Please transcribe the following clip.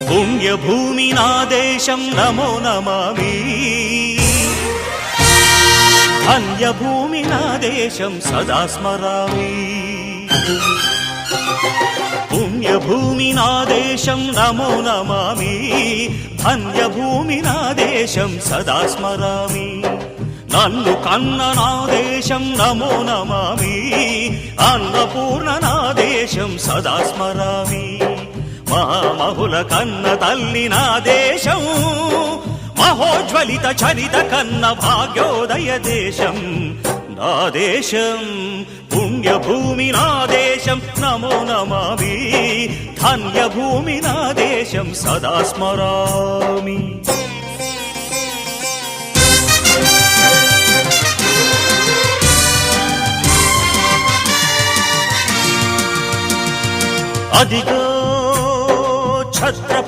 పుణ్యభూమి నా దేశం నమో నమామి, ధన్యభూమి నా దేశం సదా స్మరామి. పుణ్యభూమి నా దేశం నమో నమామి, ధన్యభూమి నా దేశం సదా స్మరామి. నన్ను కన్న నా దేశం నమో నమామి, అన్నపూర్ణ నా దేశం సదా స్మరామి. మహామహుల కన్న తల్లి నా దేశం, మహోజ్వలిత చరిత కన్న భాగ్యోదయ దేశం నా దేశం. పుణ్యభూమి నా దేశం నమో నమామి, ధన్యభూమి నా దేశం సదా స్మరామి. అదిగో ఛత్రపతి